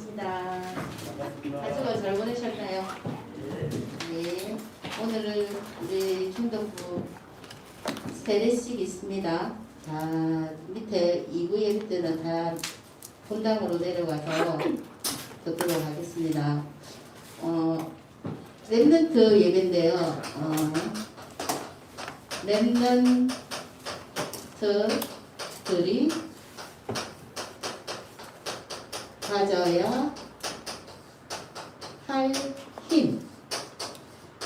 반갑습니다. 한 주간 잘 보내셨나요? 네. 오늘은 우리 중덕부 세례식 있습니다. 자, 밑에 2부 예배 때는 다 본당으로 내려가서 듣도록 하겠습니다. 랩런트 예배인데요. 랩런트들이 가져야 할 힘.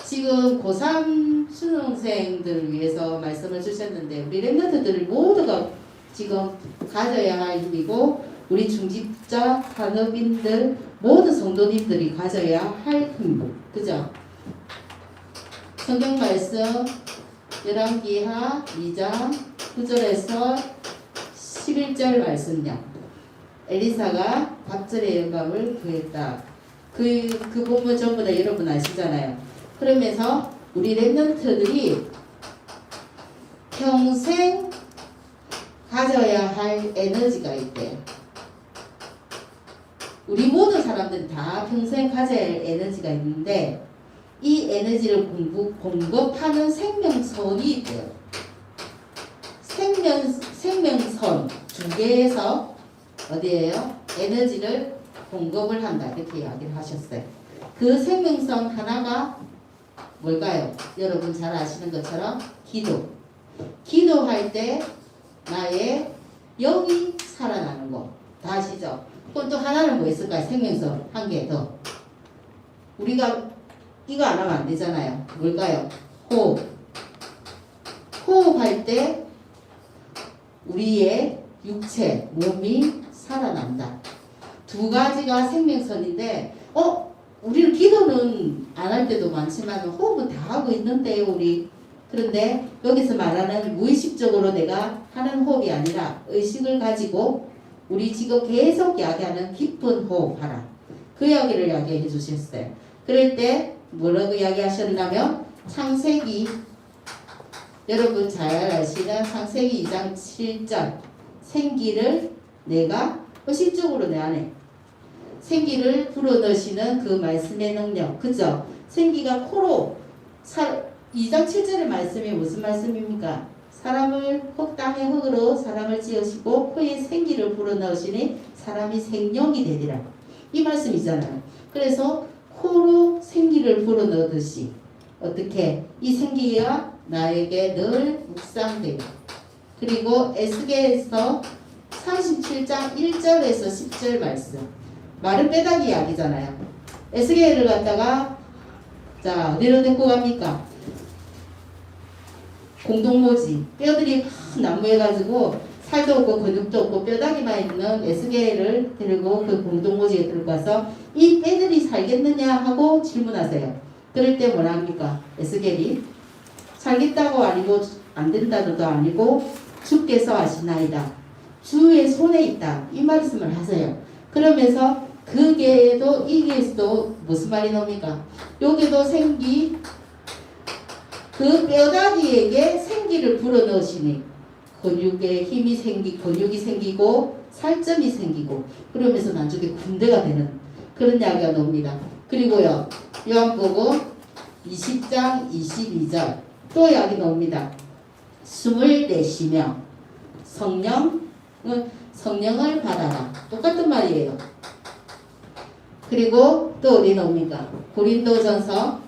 지금 고3 수능생들을 위해서 말씀을 주셨는데 우리 랩런트들 모두가 지금 가져야 할 힘이고 우리 중직자, 산업인들, 모든 성도님들이 가져야 할 힘. 그죠? 성경 말씀 열왕기하 2장 9절에서 11절 말씀요. 엘리사가 갑절의 영감을 구했다. 그 본문 전부 다 여러분 아시잖아요. 그러면서 우리 랩런트들이 평생 가져야 할 에너지가 있대요. 우리 모든 사람들은 다 평생 가져야 할 에너지가 있는데 이 에너지를 공급하는 생명선이 있대요. 생명선 두 개에서 어디에요? 에너지를 공급을 한다. 이렇게 이야기를 하셨어요. 그 생명선 하나가 뭘까요? 여러분 잘 아시는 것처럼 기도. 기도할 때 나의 영이 살아나는 거. 다 아시죠? 그럼 또 하나는 뭐 있을까요? 생명선 한 개 더. 우리가 이거 안 하면 안 되잖아요. 뭘까요? 호흡. 호흡할 때 우리의 육체, 몸이 살아난다. 두 가지가 생명선인데, 우리는 기도는 안 할 때도 많지만 호흡은 다 하고 있는데요, 우리. 그런데 여기서 말하는 무의식적으로 내가 하는 호흡이 아니라 의식을 가지고 우리 지금 계속 이야기하는 깊은 호흡하라. 그 이야기를 이야기해 주셨어요. 그럴 때 뭐라고 이야기하셨냐면 창세기, 여러분 잘 아시는 창세기 2장 7절 생기를 내가 의식적으로 내 안에 생기를 불어넣으시는 그 말씀의 능력. 그죠? 생기가 코로 2장 7절의 말씀이 무슨 말씀입니까? 사람을 땅의 흙으로 사람을 지으시고 코에 생기를 불어넣으시니 사람이 생명이 되리라. 이 말씀이잖아요. 그래서 코로 생기를 불어넣듯이 어떻게 이 생기가 나에게 늘 묵상되고 그리고 에스겔에서 37장 1절에서 10절 말씀. 마른 뼈다귀 이야기잖아요. 에스겔을 갖다가 자 어디로 데리고 갑니까? 공동모지. 뼈들이 난무해가지고 살도 없고 근육도 없고 뼈다귀만 있는 에스겔을 데리고 그 공동모지에 들어가서 이 뼈들이 살겠느냐 하고 질문하세요. 그럴 때 뭐라 합니까? 에스겔이 살겠다고 아니고 안 된다도 아니고 주께서 아시나이다. 주의 손에 있다. 이 말씀을 하세요. 그러면서 그게도 이게도 무슨 말이 나옵니까? 여기도 생기 그 뼈다귀에게 생기를 불어넣으시니 근육에 힘이 근육이 생기고 살점이 생기고 그러면서 나중에 군대가 되는 그런 이야기가 나옵니다. 그리고요 요한복음 20장 22절 또 이야기 나옵니다. 숨을 내쉬며 성령을 받아라. 똑같은 말이에요. 그리고 또 어디 나옵니까? 고린도전서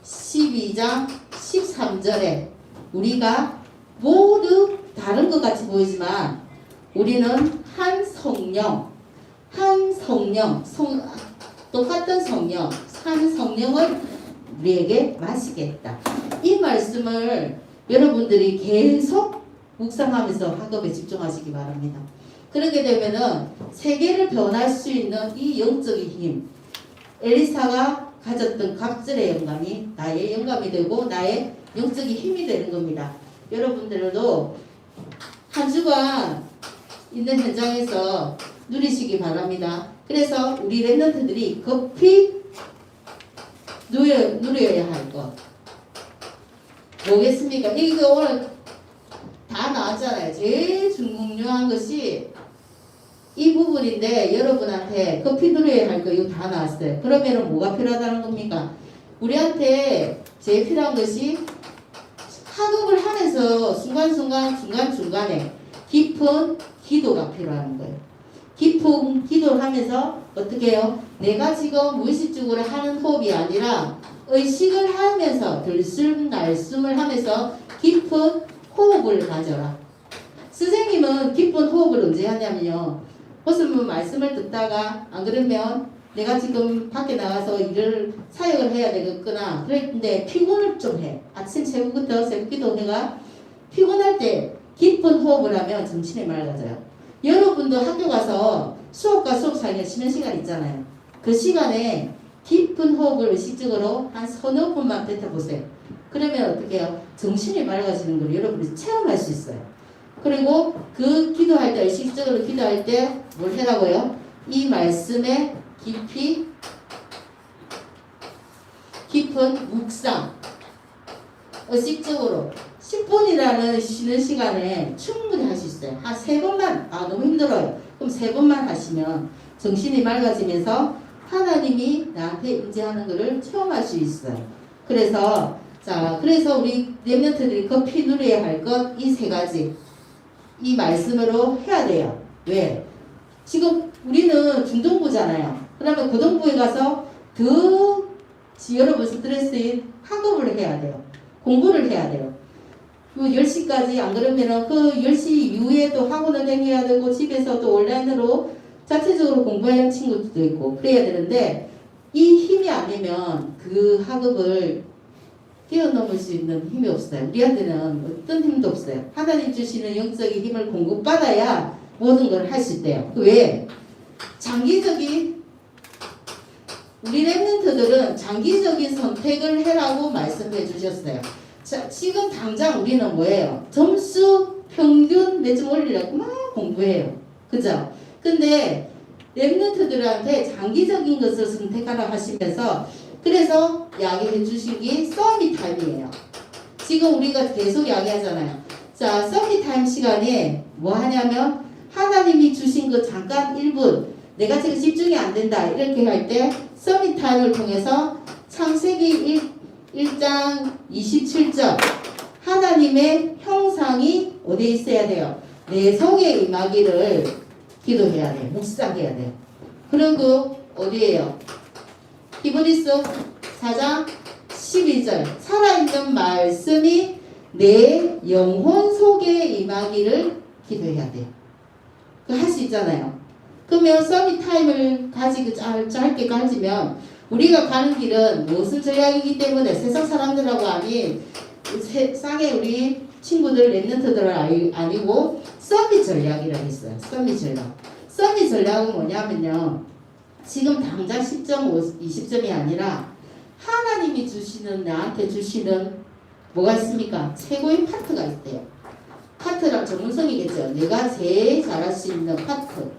12장 13절에 우리가 모두 다른 것 같이 보이지만 우리는 한 성령, 똑같은 성령, 한 성령을 우리에게 마시겠다. 이 말씀을 여러분들이 계속 묵상하면서 학업에 집중하시기 바랍니다. 그렇게 되면은 세계를 변할 수 있는 이 영적인 힘, 엘리사가 가졌던 갑절의 영감이 나의 영감이 되고 나의 영적인 힘이 되는 겁니다. 여러분들도 한 주간 있는 현장에서 누리시기 바랍니다. 그래서 우리 랩런트들이 급히 누려야 할 것 뭐겠습니까? 이거 오늘 다 나왔잖아요. 제일 중요한 것이 이 부분인데 여러분한테 커피 누려야 할 거 이거 다 나왔어요. 그러면은 뭐가 필요하다는 겁니까? 우리한테 제일 필요한 것이 학업을 하면서 순간순간 중간중간에 깊은 기도가 필요한 거예요. 깊은 기도를 하면서 어떻게 해요? 내가 지금 무의식적으로 하는 호흡이 아니라 의식을 하면서 들숨날숨을 하면서 깊은 호흡을 가져라. 선생님은 깊은 호흡을 언제 하냐면요. 무슨 말씀을 듣다가 안 그러면 내가 지금 밖에 나가서 일을 사역을 해야 되겠구나. 그런데 피곤을 좀 해. 아침 새벽부터 새벽기도 해가 피곤할 때 깊은 호흡을 하면 정신이 맑아져요. 여러분도 학교 가서 수업과 수업 사이에 쉬는 시간 있잖아요. 그 시간에 깊은 호흡을 의식적으로 한 서너 분만 뱉어보세요. 그러면 어떻게 해요? 정신이 맑아지는 걸 여러분이 체험할 수 있어요. 그리고 그 기도할 때, 의식적으로 기도할 때 뭘 해라고요? 이 말씀에 깊은 묵상, 의식적으로 10분이라는 쉬는 시간에 충분히 할 수 있어요. 한 3번만, 너무 힘들어요. 그럼 3번만 하시면 정신이 맑아지면서 하나님이 나한테 임재하는 것을 체험할 수 있어요. 그래서 우리 렘넌트들이 커피 누려야 할 것 이 3가지 이 말씀으로 해야 돼요. 왜? 지금 우리는 중등부잖아요. 그러면 고등부에 가서 더 여러분 스트레스인 학업을 해야 돼요. 공부를 해야 돼요. 10시까지 안 그러면은 그 10시 이후에 또 학원을 다녀야 되고 집에서 또 온라인으로 자체적으로 공부하는 친구들도 있고 그래야 되는데 이 힘이 아니면 그 학업을 뛰어넘을 수 있는 힘이 없어요. 우리한테는 어떤 힘도 없어요. 하나님 주시는 영적인 힘을 공급받아야 모든 걸 할 수 있대요. 왜? 우리 렘넌트들은 장기적인 선택을 해라고 말씀해 주셨어요. 자, 지금 당장 우리는 뭐예요? 점수 평균 몇 점 올리려고 막 공부해요. 그죠? 근데 렘넌트들한테 장기적인 것을 선택하라 하시면서 그래서 이야기해 주신 게 서밋 타임이에요. 지금 우리가 계속 이야기하잖아요. 자, 서밋 타임 시간에 뭐 하냐면 하나님이 주신 그 잠깐 1분 내가 지금 집중이 안 된다 이렇게 할 때 서밋 타임을 통해서 창세기 1장 27절 하나님의 형상이 어디에 있어야 돼요? 내 속에 임하기를 기도해야 돼요. 묵상해야 돼요. 그리고 어디에요? 히브리서 4장 12절 살아있는 말씀이 내 영혼 속에 임하기를 기도해야 돼요. 그거 할 수 있잖아요. 그러면 서밋 타임을 가지고 짧게 가지면 우리가 가는 길은 무슨 전략이기 때문에 세상 사람들하고 아닌 세상에 우리 친구들 렘넌트들 아니고 서밋 전략이라고 있어요. 서밋 전략. 서밋 전략은 뭐냐면요. 지금 당장 10점, 20점이 아니라 하나님이 주시는 나한테 주시는 뭐가 있습니까? 최고의 파트가 있대요. 파트랑 전문성이겠죠. 내가 제일 잘할 수 있는 파트,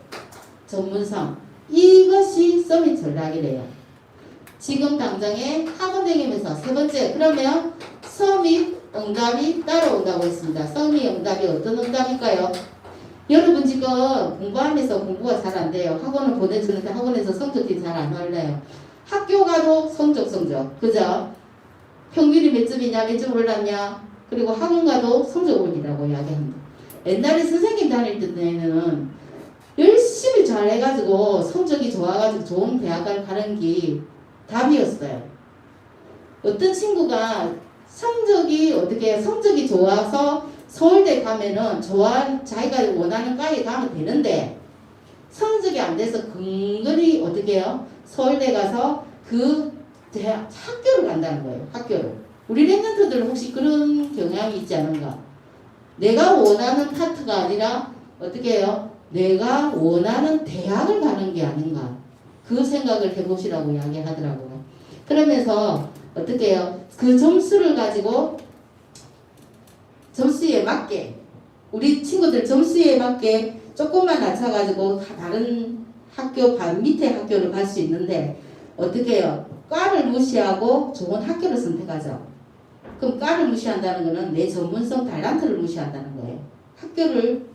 전문성. 이것이 서밋 전략이래요. 지금 당장에 학원 다니면서 3번째 그러면 서밋 응답이 따라온다고 했습니다. 서밋 응답이 어떤 응답일까요? 여러분 지금 공부하면서 공부가 잘 안 돼요. 학원을 보내주는데 학원에서 성적이 잘 안 올라요. 학교 가도 성적 그죠? 평균이 몇 점이냐 몇 점 올랐냐 그리고 학원 가도 성적 올리라고 이야기합니다. 옛날에 선생님 다닐 때는 열심히 잘해가지고 성적이 좋아가지고 좋은 대학을 가는 게 답이었어요. 어떤 친구가 성적이 좋아서 서울대 가면은 자기가 원하는 과에 가면 되는데 성적이 안 돼서 근근히 어떻게 해요? 서울대 가서 그 대학 학교를 간다는 거예요. 학교를. 우리 렘넌트들은 혹시 그런 경향이 있지 않은가? 내가 원하는 파트가 아니라 어떻게 해요? 내가 원하는 대학을 가는 게 아닌가? 그 생각을 해보시라고 이야기하더라고요. 그러면서 어떻게 해요? 그 점수를 가지고 점수에 맞게 우리 친구들 점수에 맞게 조금만 낮춰가지고 다른 학교 밑에 학교를 갈 수 있는데 어떻게 해요? 과를 무시하고 좋은 학교를 선택하죠. 그럼 과를 무시한다는 것은 내 전문성 달란트를 무시한다는 거예요. 학교를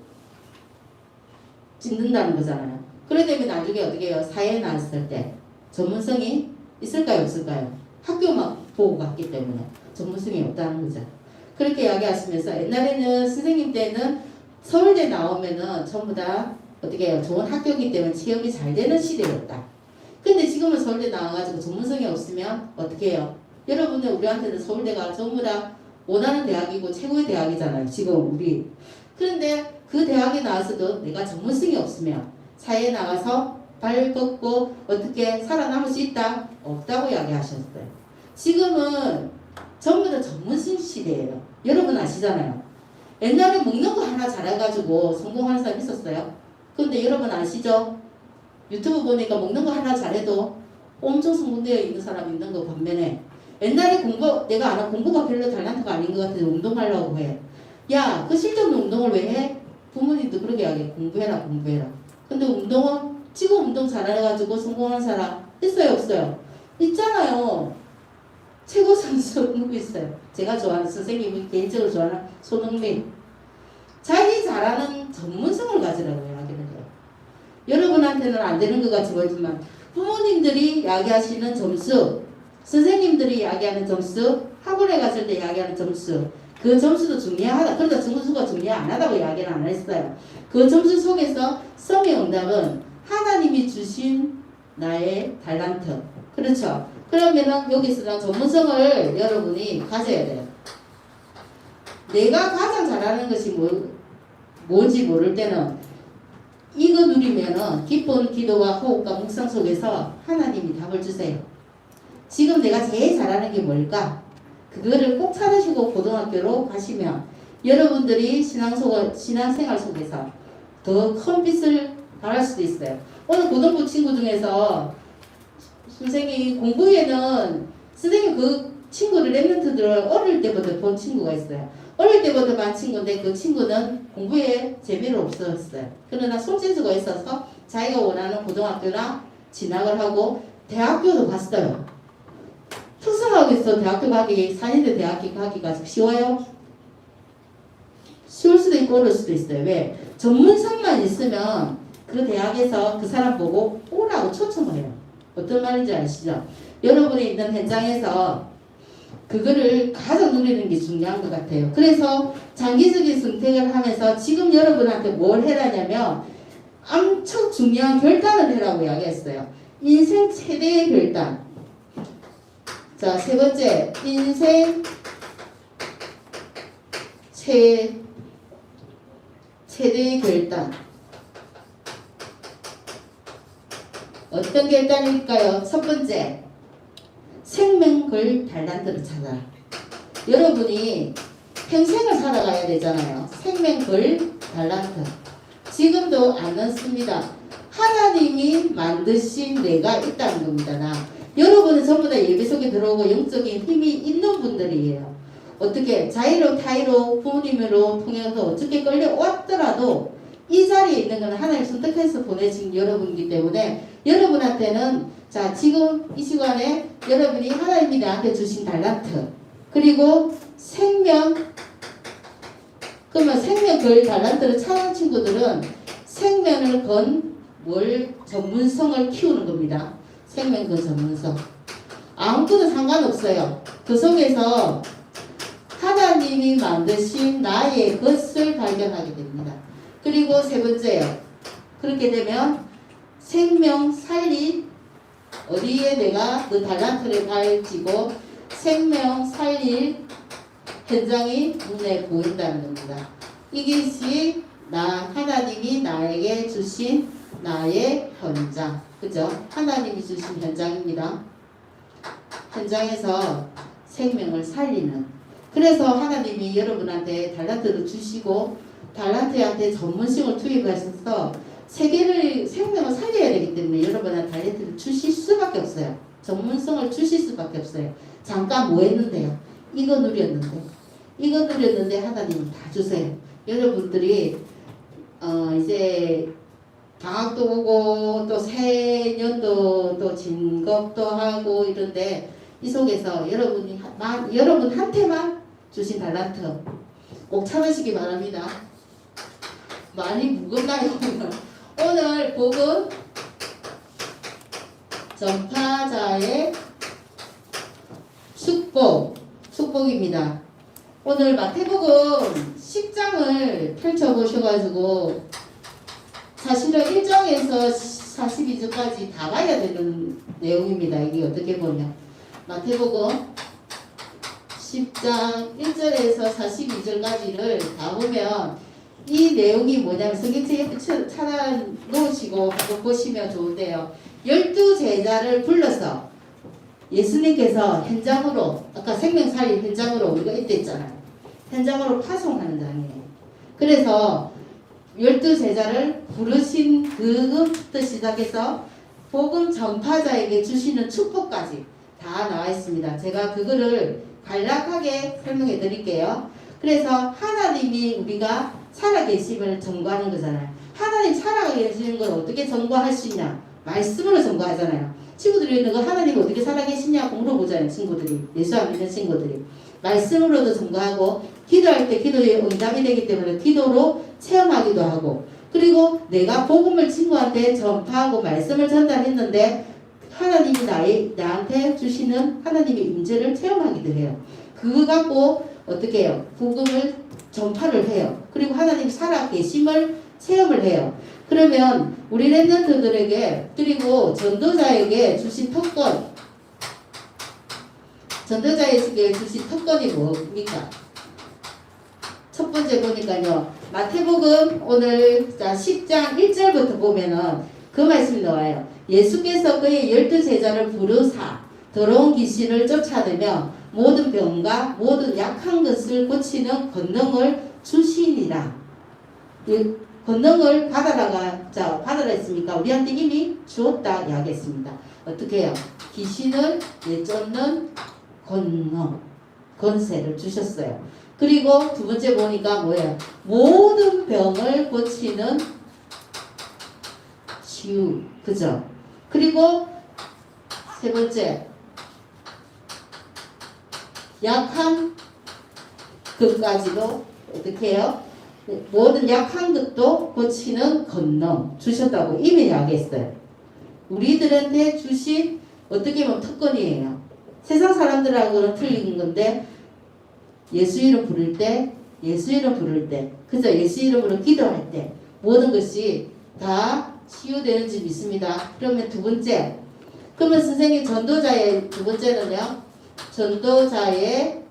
짓는다는 거잖아요. 그래 되면 나중에 어떻게 해요? 사회에 나왔을 때 전문성이 있을까요? 없을까요? 학교만 보고 갔기 때문에 전문성이 없다는 거죠. 그렇게 이야기하시면서 옛날에는 선생님 때는 서울대 나오면은 전부 다 어떻게 해요? 좋은 학교이기 때문에 취업이 잘 되는 시대였다. 근데 지금은 서울대 나와가지고 전문성이 없으면 어떻게 해요? 여러분들 우리한테는 서울대가 전부 다 원하는 대학이고 최고의 대학이잖아요. 지금 우리. 그런데 그 대학에 나와서도 내가 전문성이 없으면 사회에 나가서 발 걷고 어떻게 살아남을 수 있다? 없다고 이야기하셨어요. 지금은 전부 다 전문성 시대예요. 여러분 아시잖아요. 옛날에 먹는 거 하나 잘해가지고 성공하는 사람 있었어요. 근데 여러분 아시죠? 유튜브 보니까 먹는 거 하나 잘해도 엄청 성공되어 있는 사람 있는 거 반면에 옛날에 내가 아는 공부가 별로 달란트가 아닌 것 같은데 운동하려고 해. 야, 그 쓸데없는 운동을 왜 해? 부모님도 그렇게 이야기해. 공부해라. 근데 지금 운동 잘해가지고 성공한 사람 있어요, 없어요? 있잖아요. 최고 선수 누구 있어요? 제가 좋아하는 선생님이 개인적으로 좋아하는 손흥민. 자기 잘하는 전문성을 가지라고 이야기를 해요. 여러분한테는 안 되는 것 같이 보이지만 부모님들이 이야기하시는 점수, 선생님들이 이야기하는 점수, 학원에 갔을 때 이야기하는 점수, 그 점수도 중요하다. 그러다 점수가 중요 안 하다고 이야기는 안 했어요. 그 점수 속에서 썸의 응답은 하나님이 주신 나의 달란트. 그렇죠? 그러면은 여기서 전문성을 여러분이 가져야 돼요. 내가 가장 잘하는 것이 뭔지 모를 때는 이거 누리면은 기쁜 기도와 호흡과 묵상 속에서 하나님이 답을 주세요. 지금 내가 제일 잘하는 게 뭘까? 그거를 꼭 찾으시고 고등학교로 가시면 여러분들이 신앙생활 속에서 더 큰 빛을 발할 수도 있어요. 오늘 고등부 친구 중에서 선생님 공부에는 선생님 그 친구를 랩런트들을 어릴 때부터 본 친구가 있어요. 어릴 때부터 본 친구인데 그 친구는 공부에 재미를 없었어요. 그러나 손재주가 있어서 자기가 원하는 고등학교나 진학을 하고 대학교도 갔어요. 특성화겠어. 대학교 가기, 4년대 대학교 가기가 쉬워요? 쉬울 수도 있고 어려울 수도 있어요. 왜? 전문성만 있으면 그 대학에서 그 사람 보고 오라고 초청을 해요. 어떤 말인지 아시죠? 여러분이 있는 현장에서 그거를 가장 누리는 게 중요한 것 같아요. 그래서 장기적인 선택을 하면서 지금 여러분한테 뭘 해라냐면 엄청 중요한 결단을 해라고 이야기했어요. 인생 최대의 결단. 자, 세 번째, 인생 최대의 결단. 어떤 결단일까요? 첫 번째, 생명 걸 달란트를 찾아라. 여러분이 평생을 살아가야 되잖아요. 생명 걸 달란트. 지금도 안 넣습니다. 하나님이 만드신 내가 있다는 겁니다. 여러분은 전부 다 예배 속에 들어오고 영적인 힘이 있는 분들이에요. 어떻게 자의로 타의로 부모님으로 통해서 어떻게 끌려왔더라도 이 자리에 있는 건 하나님 선택해서 보내신 여러분이기 때문에 여러분한테는 자 지금 이 시간에 여러분이 하나님이 나한테 주신 달란트 그리고 그러면 생명 그 달란트를 찾는 친구들은 생명을 건 전문성을 키우는 겁니다. 생명 그 전문성. 아무것도 상관없어요. 그 속에서 하나님이 만드신 나의 것을 발견하게 됩니다. 그리고 세 번째요. 그렇게 되면 생명 살릴 어디에 내가 그 달란트를 가지고 생명 살릴 현장이 눈에 보인다는 겁니다. 이것이 하나님이 나에게 주신 나의 현장. 그죠? 하나님이 주신 현장입니다. 현장에서 생명을 살리는. 그래서 하나님이 여러분한테 달란트를 주시고 달란트한테 전문성을 투입하셔서 생명을 살려야 되기 때문에 여러분한테 달란트를 주실 수밖에 없어요. 전문성을 주실 수밖에 없어요. 잠깐 뭐 했는데요? 이거 누렸는데 하나님은 다 주세요. 여러분들이 이제 방학도 오고 또 새년도 또 진급도 하고 이런데 이 속에서 여러분한테만 주신 달란트 꼭 참으시기 바랍니다. 많이 무겁나요? 오늘 복음 전파자의 축복입니다. 오늘 마태복음 10장을 펼쳐보셔가지고 사실은 1장에서 42절까지 다 봐야 되는 내용입니다. 이게 어떻게 보면 마태복음 10장 1절에서 42절까지를 다 보면 이 내용이 뭐냐면 성경책에 찾아놓으시고 한번 보시면 좋은데요. 12제자를 불러서 예수님께서 현장으로 아까 생명살인 현장으로 우리가 이때 있잖아요. 현장으로 파송하는 장이에요. 그래서 12제자를 부르신 그것부터 시작해서 복음 전파자에게 주시는 축복까지 다 나와 있습니다. 제가 그거를 간략하게 설명해 드릴게요. 그래서 하나님이 우리가 살아계심을 증거하는 거잖아요. 하나님 살아계시는 걸 어떻게 증거할 수 있냐? 말씀으로 증거하잖아요. 친구들이 너가 하나님이 어떻게 살아계시냐고 물어보잖아요. 친구들이. 예수 안 믿는 친구들이. 말씀으로도 증거하고 기도할 때 기도의 응답이 되기 때문에 기도로 체험하기도 하고 그리고 내가 복음을 친구한테 전파하고 말씀을 전달했는데 하나님이 나한테 주시는 하나님의 임재를 체험하기도 해요. 그거 갖고 어떻게 해요? 복음을 전파를 해요. 그리고 하나님 살아계심을 체험을 해요. 그러면 우리 랩런트들에게 그리고 전도자에게 주신 특권 전도자에게 주신 특권이 뭡니까? 첫 번째 보니까요. 마태복음 오늘 10장 1절부터 보면은 그 말씀이 나와요. 예수께서 그의 12제자를 부르사 더러운 귀신을 쫓아내며 모든 병과 모든 약한 것을 고치는 권능을 주시니라. 권능을 받아라 했으니까 우리한테 이미 주었다 이야기했습니다. 어떻게 해요? 귀신을 내쫓는 권능, 권세를 주셨어요. 그리고 두 번째 보니까 뭐예요? 모든 병을 고치는 치유, 그죠? 그리고 세 번째, 약한 것까지도 어떻게 해요? 모든 약한 것도 고치는 권능 주셨다고 이미 이야기했어요. 우리들한테 주신 어떻게 보면 특권이에요. 세상 사람들하고는 틀린 건데 예수 이름 부를 때, 그죠? 예수 이름으로 기도할 때 모든 것이 다 치유되는 줄 믿습니다. 그러면 두 번째, 그러면 선생님 전도자의 두 번째는요, 전도자의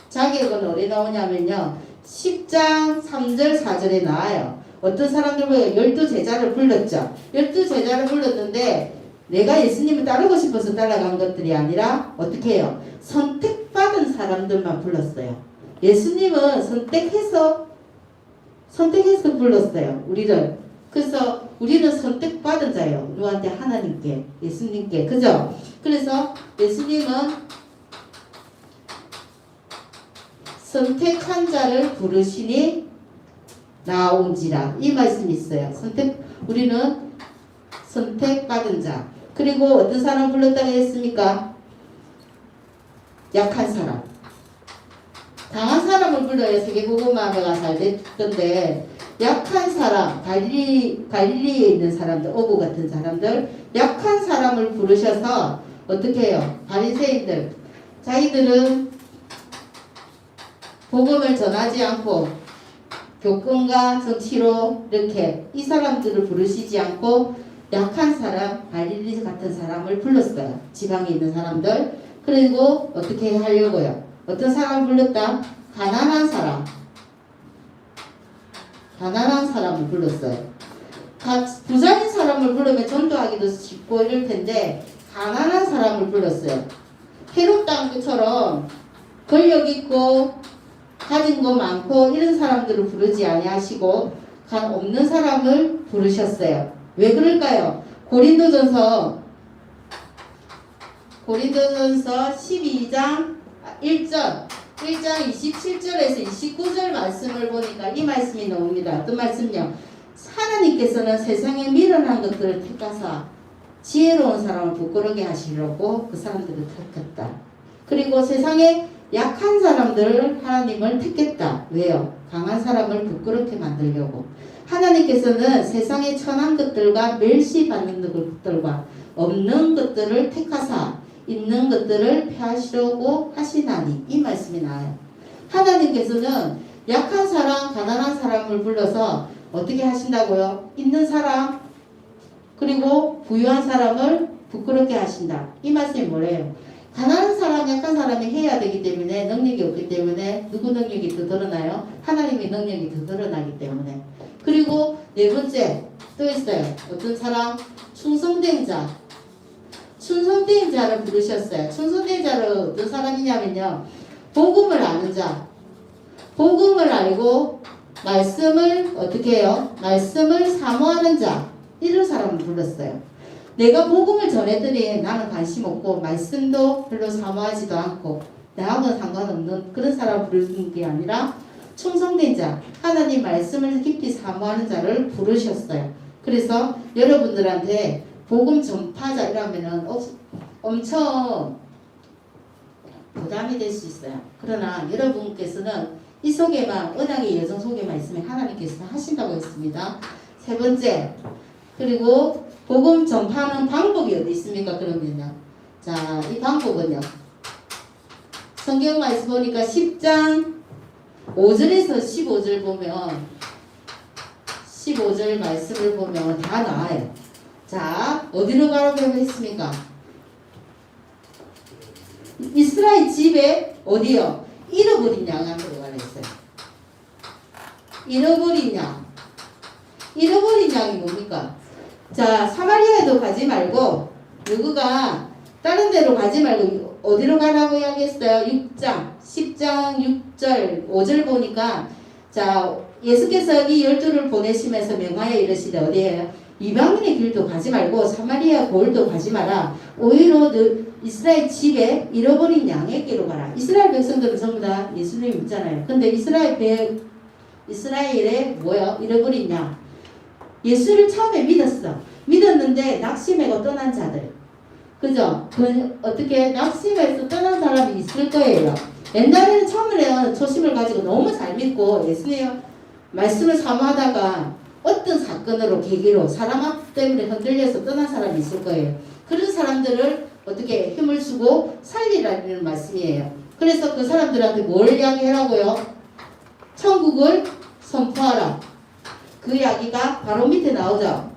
자격은 어디 나오냐면요, 10장 3절 4절에 나와요. 어떤 사람들 보여 12제자를 불렀죠. 12제자를 불렀는데 내가 예수님을 따르고 싶어서 따라간 것들이 아니라 어떻게 해요? 선택받은 사람들만 불렀어요. 예수님은 선택해서 불렀어요. 우리를. 그래서 우리는 선택받은 자예요. 누구한테? 하나님께, 예수님께. 그죠? 그래서 예수님은 선택한 자를 부르시니 나온지라. 이 말씀이 있어요. 우리는 선택받은 자. 그리고 어떤 사람 불렀다고 했습니까? 약한 사람. 강한 사람을 불러야 세계복음화가 잘 됐던데 약한 사람, 갈릴리에 있는 사람들, 어부 같은 사람들, 약한 사람을 부르셔서 어떻게 해요? 바리새인들, 자기들은 복음을 전하지 않고 교권과 정치로 이렇게 이 사람들을 부르시지 않고 약한 사람, 갈릴리 같은 사람을 불렀어요. 지방에 있는 사람들. 그리고 어떻게 하려고요? 어떤 사람을 불렀다? 가난한 사람을 불렀어요. 부자인 사람을 부르면 전도하기도 쉽고 이럴 텐데 가난한 사람을 불렀어요. 헤롯 당처럼 권력 있고 가진 거 많고 이런 사람들을 부르지 아니하시고 없는 사람을 부르셨어요. 왜 그럴까요? 고린도전서 12장 1장 27절에서 29절 말씀을 보니까 이 말씀이 나옵니다. 어떤 말씀이요? 하나님께서는 세상에 미련한 것들을 택하사 지혜로운 사람을 부끄럽게 하시려고 그 사람들을 택했다. 그리고 세상에 약한 사람들을 하나님을 택했다. 왜요? 강한 사람을 부끄럽게 만들려고. 하나님께서는 세상의 천한 것들과 멸시받는 것들과 없는 것들을 택하사 있는 것들을 폐하시려고 하시나니, 이 말씀이 나와요. 하나님께서는 약한 사람, 가난한 사람을 불러서 어떻게 하신다고요? 있는 사람 그리고 부유한 사람을 부끄럽게 하신다. 이 말씀이 뭐래요? 가난한 사람, 약한 사람이 해야 되기 때문에, 능력이 없기 때문에. 누구 능력이 더 드러나요? 하나님의 능력이 더 드러나기 때문에. 그리고 네 번째 또 있어요. 어떤 사람? 충성된 자. 충성된 자를 부르셨어요. 충성된 자를 어떤 사람이냐면요, 복음을 아는 자. 복음을 알고 말씀을 어떻게 해요? 말씀을 사모하는 자. 이런 사람을 불렀어요. 내가 복음을 전했더니 나는 관심 없고 말씀도 별로 사모하지도 않고 나하고는 상관없는 그런 사람을 부르는 게 아니라 충성된 자, 하나님 말씀을 깊이 사모하는 자를 부르셨어요. 그래서 여러분들한테 복음 전파자 이라면은 엄청 부담이 될 수 있어요. 그러나 여러분께서는 이 속에만, 언약의 여정 속에만 있으면 하나님께서 하신다고 했습니다. 세 번째, 그리고 복음 전파하는 방법이 어디 있습니까? 그러면요, 자, 이 방법은요, 성경 말씀 보니까 10장 5절에서 15절 보면, 15절 말씀을 보면 다 나와요. 자, 어디로 가라고 했습니까? 이스라엘 집에 어디요? 잃어버린 양한테로 가라 했어요. 잃어버린 양. 잃어버린 양이 뭡니까? 자, 사마리아에도 가지 말고 누구가 다른 데로 가지 말고 어디로 가라고 이야기했어요? 6장 10장 6절 5절 보니까, 자, 예수께서 이 12를 보내시면서 명하여 이르시되 어디에요? 이방인의 길도 가지 말고 사마리아 고을도 가지 마라. 오히려 이스라엘 집에 잃어버린 양의 길로 가라. 이스라엘 백성들은 전부 다 예수님 믿잖아요. 근데 이스라엘에 뭐야? 잃어버린 양. 예수를 처음에 믿었는데 낙심하고 떠난 자들. 그죠? 어떻게 낙심해서 떠난 사람이 있을 거예요. 옛날에는 처음에는 초심을 가지고 너무 잘 믿고 예수님 말씀을 사모하다가 어떤 사건으로 계기로 사람 때문에 흔들려서 떠난 사람이 있을 거예요. 그런 사람들을 어떻게 힘을 주고 살리라는 말씀이에요. 그래서 그 사람들한테 뭘 이야기하라고요? 천국을 선포하라. 그 이야기가 바로 밑에 나오죠.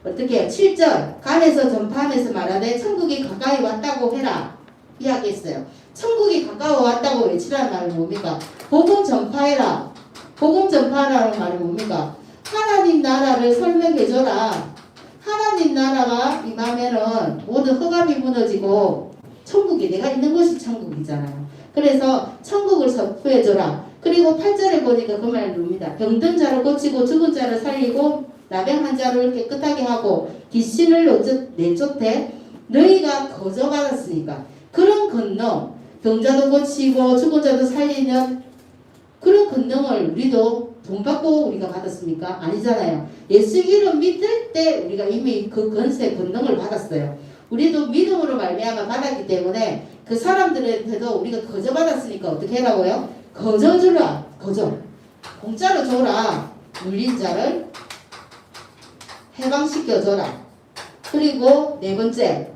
어떻게 해요? 7절 간에서 전파하면서 말하되 천국이 가까이 왔다고 해라 이야기했어요. 천국이 가까워 왔다고 외치라는 말은 뭡니까? 복음 전파해라. 복음 전파하라는 말은 뭡니까? 하나님 나라를 설명해줘라. 하나님 나라가 임하면은 모든 흑암이 무너지고 천국이, 내가 있는 곳이 천국이잖아요. 그래서 천국을 선포해줘라. 그리고 8절에 보니까 그 말을 놉니다. 병든 자를 고치고 죽은 자를 살리고 나병한 자를 깨끗하게 하고 귀신을 내쫓되 너희가 거저받았으니까. 그런 권능, 병자도 고치고 죽은 자도 살리는 그런 권능을 우리도 돈 받고 우리가 받았습니까? 아니잖아요. 예수 이름 믿을 때 우리가 이미 그 권세 권능을 받았어요. 우리도 믿음으로 말미암아 받았기 때문에 그 사람들한테도 우리가 거저 받았으니까 어떻게 하라고요? 거저 주라. 거저. 공짜로 줘라. 물린 자를 해방시켜줘라. 그리고 네 번째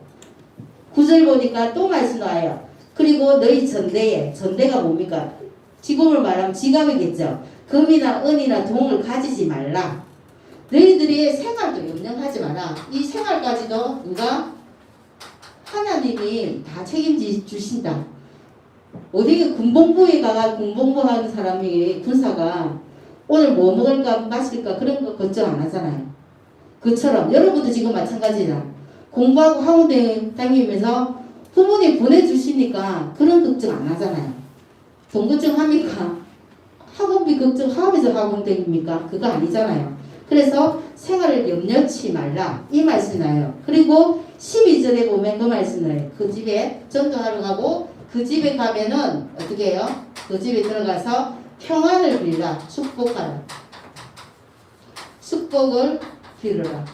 9절 보니까 또 말씀 나와요. 그리고 너희 전대가 뭡니까? 지금을 말하면 지갑이겠죠. 금이나 은이나 동을 가지지 말라. 너희들이 생활도 염려하지 마라. 이 생활까지도 누가? 하나님이 다 책임져 주신다. 어디 군복무에 가가 군복무하는 사람이, 군사가 오늘 뭐 먹을까 마실까 그런 거 걱정 안 하잖아요. 그처럼 여러분도 지금 마찬가지다. 공부하고 학원 다니면서 부모님 보내주시니까 그런 걱정 안 하잖아요. 돈 걱정합니까? 학원비 걱정하면서 학원 다닙니까? 그거 아니잖아요. 그래서 생활을 염려치 말라 이 말씀이 나요. 그리고 12절에 보면 그 말씀 나요. 그 집에 전도하러 가고 그 집에 가면은 어떻게 해요? 그 집에 들어가서 평안을 빌라. 축복하라. 축복을 빌어라.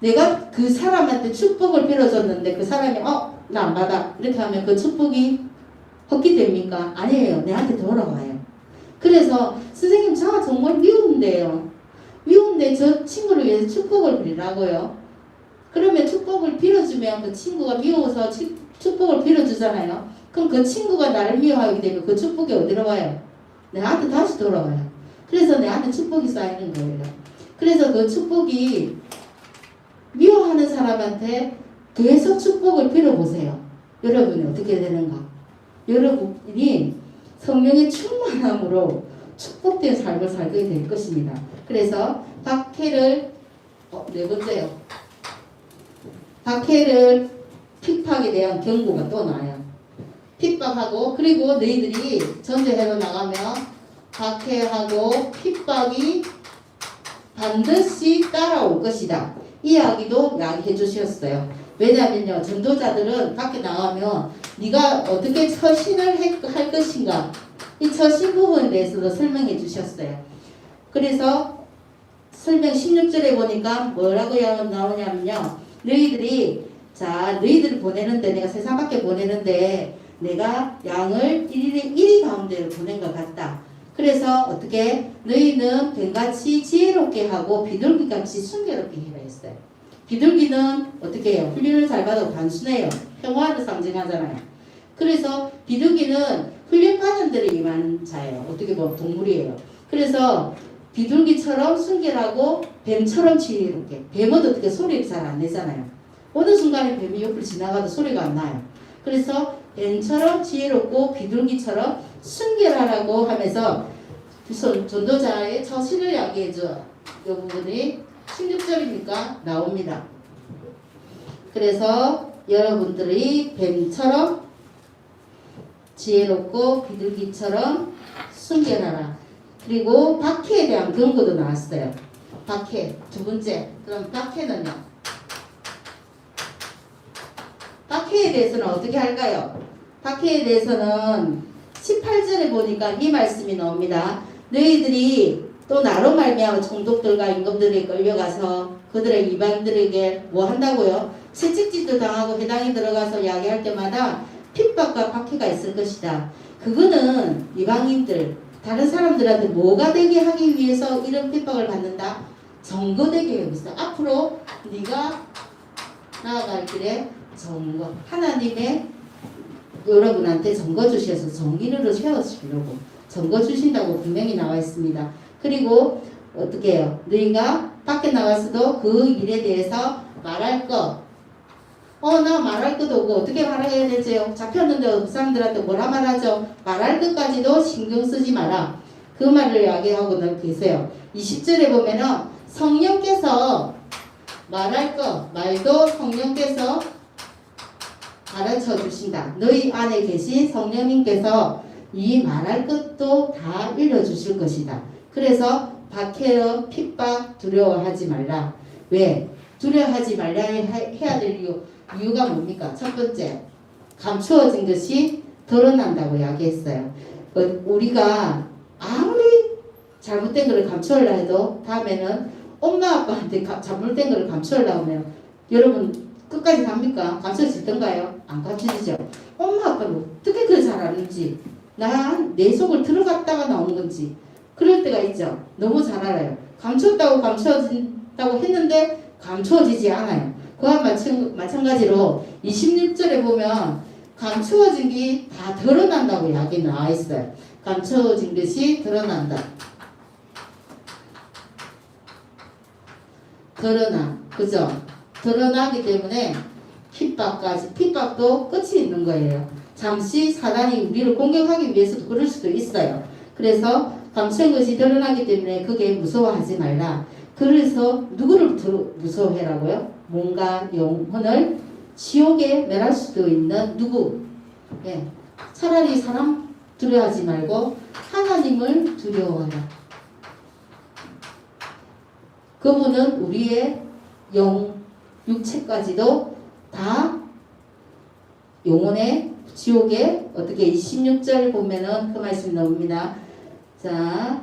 내가 그 사람한테 축복을 빌어줬는데 그 사람이 나 안 받아 이렇게 하면 그 축복이 헛기 됩니까? 아니에요. 내한테 돌아와요. 그래서 선생님 저 정말 미운데요. 미운데 저 친구를 위해서 축복을 빌라고요. 그러면 축복을 빌어주면 그 친구가 미워서 축복을 빌어주잖아요. 그럼 그 친구가 나를 미워하게 되면 그 축복이 어디로 와요? 내한테 다시 돌아와요. 그래서 내한테 축복이 쌓이는 거예요. 그래서 그 축복이 미워하는 사람한테 계속 축복을 빌어보세요. 여러분이 어떻게 되는가? 여러분이 성령의 충만함으로 축복된 삶을 살게 될 것입니다. 그래서 박해를 네 번째요. 박해를 핍박에 대한 경고가 또 나와요. 핍박하고 그리고 너희들이 전쟁으로 나가면 박해하고 핍박이 반드시 따라올 것이다. 이 이야기도 이야기해 주셨어요. 왜냐하면요, 전도자들은 밖에 나가면 네가 어떻게 처신을 할 것인가, 이 처신 부분에 대해서도 설명해 주셨어요. 그래서 설명 16절에 보니까 뭐라고 나오냐면요, 너희들을 보내는데, 내가 세상 밖에 보내는데 내가 양을 1위 가운데로 보낸 것 같다. 그래서 어떻게 너희는 뱀같이 지혜롭게 하고 비둘기같이 순결롭게 해라 했어요. 비둘기는 어떻게 해요? 훈련을 잘 받아도 단순해요. 평화를 상징하잖아요. 그래서 비둘기는 훈련받은 데를 임한 자예요. 어떻게 보면 동물이에요. 그래서 비둘기처럼 순결하고 뱀처럼 지혜롭게. 뱀은 어떻게 소리를 잘 안 내잖아요. 어느 순간에 뱀이 옆을 지나가도 소리가 안 나요. 그래서 뱀처럼 지혜롭고 비둘기처럼 순결하라고 하면서 전도자의 처신을 이야기해줘. 이 부분이 16절이니까 나옵니다. 그래서 여러분들이 뱀처럼 지혜롭고 비둘기처럼 순결하라. 그리고 박해에 대한 경고도 나왔어요. 박해 두 번째. 그럼 박해는요? 박해에 대해서는 어떻게 할까요? 박해에 대해서는 18절에 보니까 이 말씀이 나옵니다. 너희들이 또 나로 말미암아 총독들과 임금들에게 끌려가서 그들의 이방인들에게 뭐 한다고요? 채찍질도 당하고 회당에 들어가서 이야기할 때마다 핍박과 박해가 있을 것이다. 그거는 이방인들, 다른 사람들한테 뭐가 되게 하기 위해서 이런 핍박을 받는다? 정거되게 여기서 앞으로 네가 나아갈 길에 정거, 하나님의 여러분한테 정거 주셔서 정의를 세워주시려고 정거 주신다고 분명히 나와 있습니다. 그리고 어떻게 해요? 너희가 밖에 나가서도 그 일에 대해서 말할 거, 나 말할 것도 없고 어떻게 말해야 되죠? 잡혔는데 그 사람들한테 뭐라 말하죠? 말할 것까지도 신경 쓰지 마라. 그 말을 이야기하고 계세요. 20절에 보면은 성령께서 말할 거, 말도 성령께서 가르쳐 주신다. 너희 안에 계신 성령님께서 이 말할 것도 다 일러주실 것이다. 그래서 박해로 핍박 두려워하지 말라. 왜? 두려워하지 말라 해야 될 이유가 뭡니까? 첫 번째, 감추어진 것이 드러난다고 이야기했어요. 우리가 아무리 잘못된 것을 감추려 해도 다음에는 엄마 아빠한테 잘못된 것을 감추려고 하면 여러분 끝까지 갑니까? 감춰지던가요? 안 감춰지죠. 엄마 아빠는 어떻게 그걸 잘 아는지, 내 속을 들어갔다가 나온 건지 그럴 때가 있죠. 너무 잘 알아요. 감췄다고 감춰진다고 했는데 감춰지지 않아요. 그와 마찬가지로 26절에 보면 감추어진 게 다 드러난다고 이야기 나와 있어요. 감추어진 것이 드러난다. 그죠? 드러나기 때문에 핍박도 끝이 있는 거예요. 잠시 사단이 우리를 공격하기 위해서도 그럴 수도 있어요. 그래서 감추인 것이 드러나기 때문에 그게 무서워하지 말라. 그래서 누구를 무서워해라고요? 몸과 영혼을 지옥에 멸할 수도 있는 누구? 예. 차라리 사람 두려워하지 말고 하나님을 두려워하라. 그분은 우리의 육체까지도 다 영혼의 지옥에 어떻게 26절 보면은 그 말씀이 나옵니다. 자,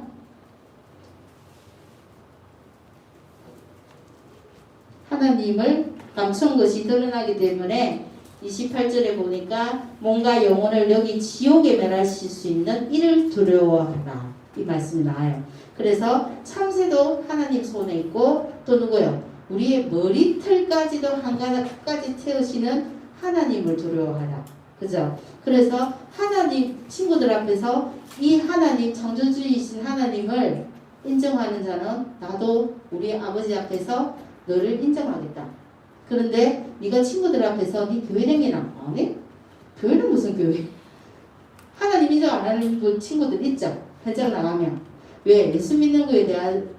하나님을 감춘 것이 드러나기 때문에 28절에 보니까 몸과 영혼을 여기 지옥에 멸하실 수 있는 이를 두려워하라. 이 말씀이 나와요. 그래서 참새도 하나님 손에 있고 또 누구요? 우리의 머리털까지도 한가닥까지 태우시는 하나님을 두려워하라. 그죠? 그래서 하나님 친구들 앞에서 이 하나님 창조주이신 하나님을 인정하는 자는 나도 우리 아버지 앞에서 너를 인정하겠다. 그런데 네가 친구들 앞에서 네 교회 다니나 안 해? 교회는 무슨 교회? 하나님 인정 안 하는 그 친구들 있죠? 현장 나가면. 왜? 예수 믿는 거에 대한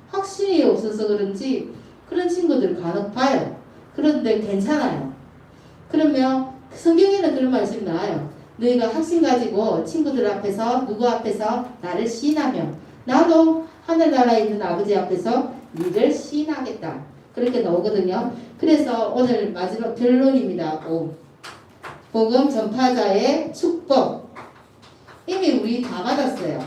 확신이 없어서 그런지 그런 친구들 간혹 봐요. 그런데 괜찮아요. 그러면 성경에는 그런 말씀이 나와요. 너희가 확신 가지고 친구들 앞에서 누구 앞에서 나를 시인하며 나도 하늘나라에 있는 아버지 앞에서 너를 시인하겠다. 그렇게 나오거든요. 그래서 오늘 마지막 결론입니다. 복음 전파자의 축복. 이미 우리 다 받았어요.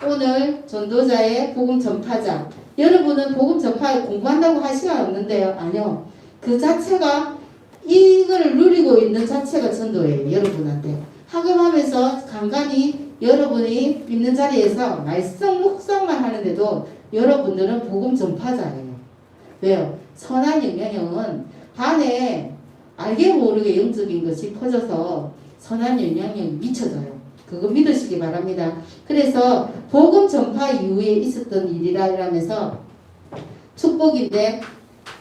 오늘 전도자의 복음 전파자. 여러분은 복음 전파 공부한다고 할 시간 없는데요. 아니요. 그 자체가 이걸 누리고 있는 자체가 전도예요. 여러분한테. 학업하면서 간간히 여러분이 있는 자리에서 말씀 묵상만 하는데도 여러분들은 복음 전파자예요. 왜요? 선한 영향력은 반에 알게 모르게 영적인 것이 퍼져서 선한 영향력이 미쳐져요. 그거 믿으시기 바랍니다. 그래서 복음 전파 이후에 있었던 일이라 이러면서 축복인데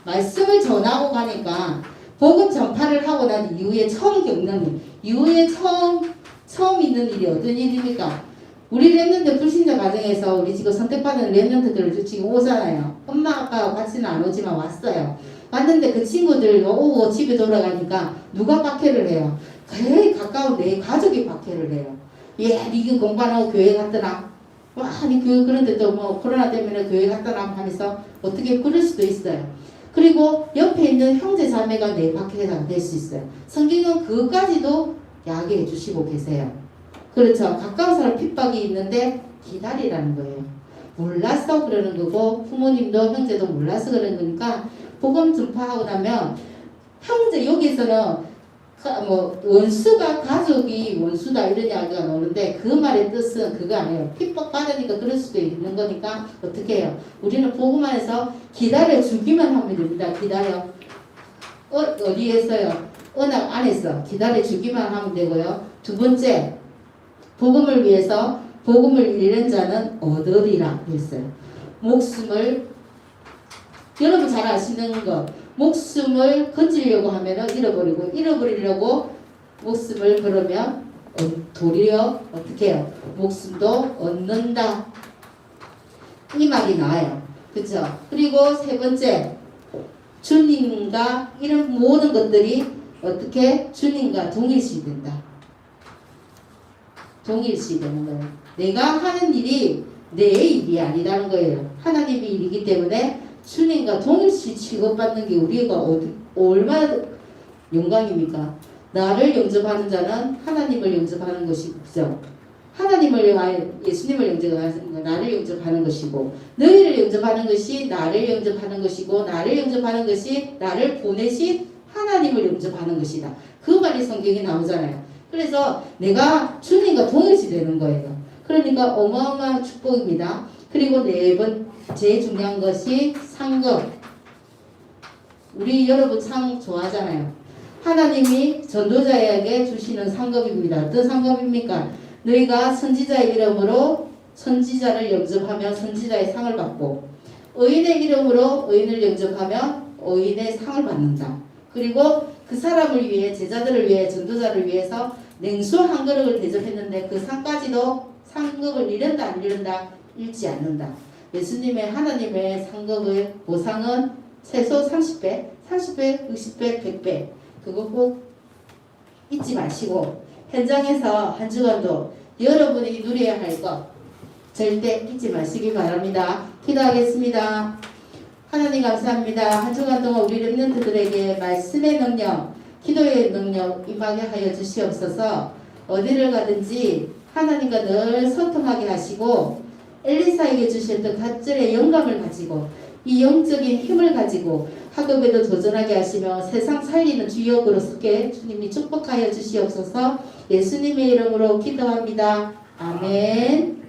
말씀을 전하고 가니까 복음 전파를 하고 난 이후에 처음 겪는 일, 이후에 처음 있는 일이 어떤 일입니까? 우리 랩런트 불신자 가정에서 우리 지금 선택받은 랩런트들을 지금 오잖아요. 엄마 아빠하고 같이는 안 오지만 왔어요. 왔는데 그 친구들 오고 집에 돌아가니까 누가 박해를 해요? 거의 가까운 내 가족이 박해를 해요. 니가 공부 안 하고 교회 갔더라. 니 교회 그런데 또 뭐 코로나 때문에 교회 갔더라 하면서 어떻게 그럴 수도 있어요. 그리고 옆에 있는 형제 자매가 내 박해가 될 수 있어요. 성경은 그것까지도 야기해 주시고 계세요. 그렇죠. 가까운 사람 핍박이 있는데 기다리라는 거예요. 몰라서 그러는 거고 부모님도 형제도 몰라서 그러는 거니까 복음 전파하고 나면 형제 여기서는 원수가 가족이 원수다 이런 이야기가 나오는데 그 말의 뜻은 그거 아니에요. 핍박 받으니까 그럴 수도 있는 거니까 어떻게 해요? 우리는 복음 안에서 기다려 주기만 하면 됩니다. 기다려. 어디에서요? 언약 안에서 기다려 주기만 하면 되고요. 두 번째, 복음을 위해서 복음을 잃은 자는 얻으리라 했어요. 목숨을 여러분 잘 아시는 거 목숨을 건지려고 하면 잃어버리려고 목숨을 그러면 도리어 어떻게 해요? 목숨도 얻는다. 이 말이 나와요. 그렇죠? 그리고 세 번째 주님과 이런 모든 것들이 어떻게 주님과 동일시 된다. 동일시 되는 거예요. 내가 하는 일이 내 일이 아니라는 거예요. 하나님의 일이기 때문에 주님과 동일시 취급받는 게 우리가 얼마나 영광입니까? 나를 영접하는 자는 하나님을 영접하는 것이죠. 예수님을 영접하는 건 나를 영접하는 것이고 너희를 영접하는 것이 나를 영접하는 것이고 나를 영접하는 것이 나를 보내신 하나님을 영접하는 것이다. 그 말이 성경에 나오잖아요. 그래서 내가 주님과 동일시 되는 거예요. 그러니까 어마어마한 축복입니다. 그리고 제일 중요한 것이 상급. 우리 여러분 상 좋아하잖아요. 하나님이 전도자에게 주시는 상급입니다. 어떤 상급입니까? 너희가 선지자의 이름으로 선지자를 영접하면 선지자의 상을 받고 의인의 이름으로 의인을 영접하면 의인의 상을 받는다. 그리고 그 사람을 위해 제자들을 위해 전도자를 위해서 냉수 한 그릇을 대접했는데 그 상까지도 상급을 잃는다 안 잃는다? 잃지 않는다. 예수님의 하나님의 상급의 보상은 최소 30배, 60배, 100배. 그거 꼭 잊지 마시고 현장에서 한 주간도 여러분이 누려야 할 것 절대 잊지 마시기 바랍니다. 기도하겠습니다. 하나님 감사합니다. 한 주간 동안 우리 렘넌트들에게 말씀의 능력, 기도의 능력 임하게 하여 주시옵소서. 어디를 가든지 하나님과 늘 소통하게 하시고 엘리사에게 주셨던 갑절의 영감을 가지고 이 영적인 힘을 가지고 학업에도 도전하게 하시며 세상 살리는 주역으로 서게 주님이 축복하여 주시옵소서. 예수님의 이름으로 기도합니다. 아멘.